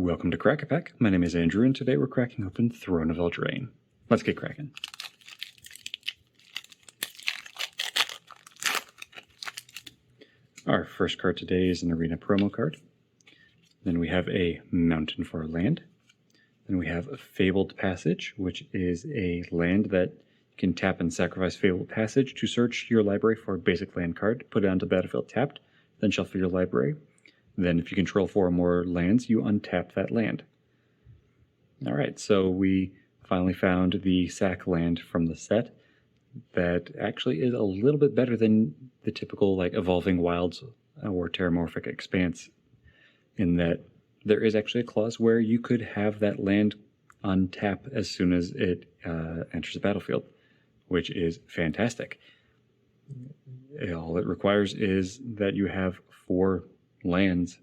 Welcome to Crack-A-Pack. My name is Andrew, and today we're cracking open Thrones of Eldraine. Let's get cracking. Our first card today is an arena promo card. Then we have a mountain for a land. Then we have a Fabled Passage, which is a land that you can tap and sacrifice Fabled Passage to search your library for a basic land card, put it onto the battlefield tapped, then shuffle your library. Then if you control 4 or more lands, you untap that land. Alright, so we finally found the sack land from the set that actually is a little bit better than the typical like Evolving Wilds or Terramorphic Expanse, in that there is actually a clause where you could have that land untap as soon as it enters the battlefield, which is fantastic. All it requires is that you have 4 lands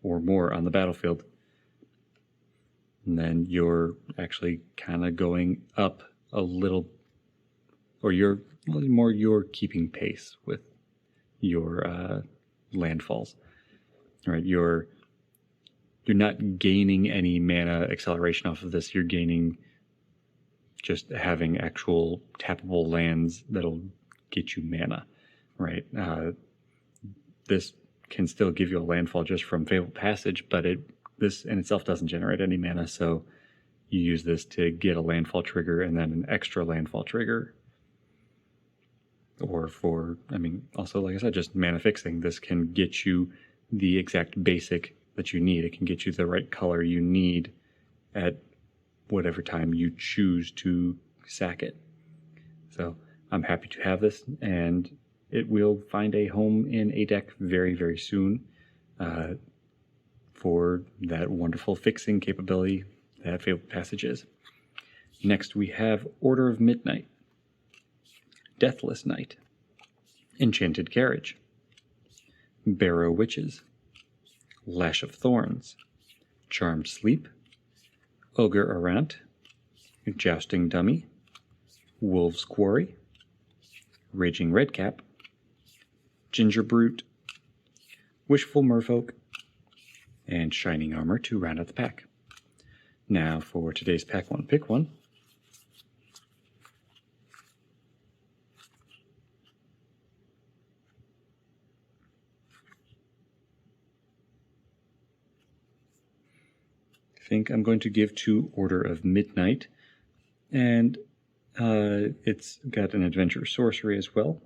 or more on the battlefield, and then you're actually kind of going up a little, or you're keeping pace with your landfalls. Right, you're not gaining any mana acceleration off of this. You're gaining just having actual tappable lands that'll get you mana. Right, this can still give you a landfall just from Fabled Passage, but this in itself doesn't generate any mana, so you use this to get a landfall trigger and then an extra landfall trigger. Or for, also, like I said, just mana fixing. This can get you the exact basic that you need. It can get you the right color you need at whatever time you choose to sack it. So I'm happy to have this, and it will find a home in a deck very, very soon for that wonderful fixing capability that Fabled Passage is. Next we have Order of Midnight, Deathless Knight, Enchanted Carriage, Barrow Witches, Lash of Thorns, Charmed Sleep, Ogre Errant, Jousting Dummy, Wolf's Quarry, Raging Redcap, Ginger Brute, Wishful Merfolk, and Shining Armor to round out the pack. Now for today's Pack 1 Pick 1. I think I'm going to give to Order of Midnight, and it's got an adventure sorcery as well.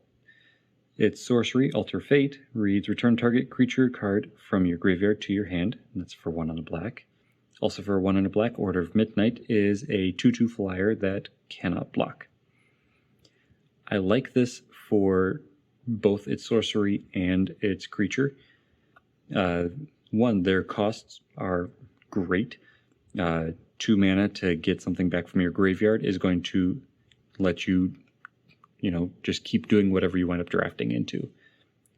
Its sorcery, Alter Fate, reads return target creature card from your graveyard to your hand, and that's for 1 on a black. Also for 1 on a black, Order of Midnight is a 2/2 flyer that cannot block. I like this for both its sorcery and its creature. One, their costs are great. 2 mana to get something back from your graveyard is going to let you just keep doing whatever you wind up drafting into.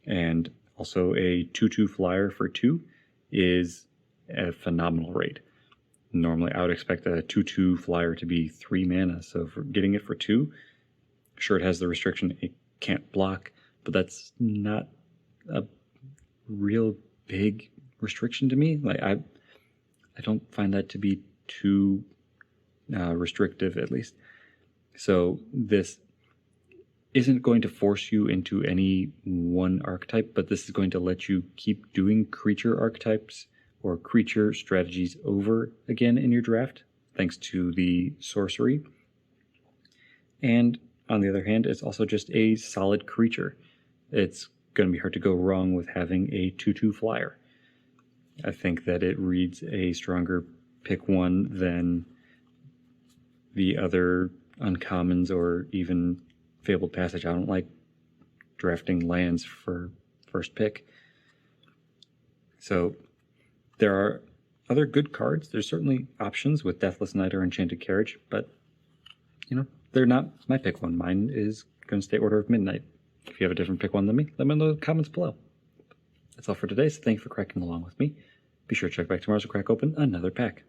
And also a 2/2 flyer for 2 is a phenomenal rate. Normally I would expect a 2/2 flyer to be 3 mana, so for getting it for 2, sure, it has the restriction it can't block, but that's not a real big restriction to me. Like I don't find that to be too restrictive, at least. So this isn't going to force you into any one archetype, but this is going to let you keep doing creature archetypes or creature strategies over again in your draft, thanks to the sorcery. And on the other hand, it's also just a solid creature. It's going to be hard to go wrong with having a 2/2 flyer. I think that it reads a stronger pick 1 than the other uncommons or even Fabled Passage. I don't like drafting lands for first pick. So there are other good cards. There's certainly options with Deathless Knight or Enchanted Carriage, but they're not my pick 1. Mine is going to stay Order of Midnight. If you have a different pick 1 than me, let me know in the comments below. That's all for today, so thank you for cracking along with me. Be sure to check back tomorrow to crack open another pack.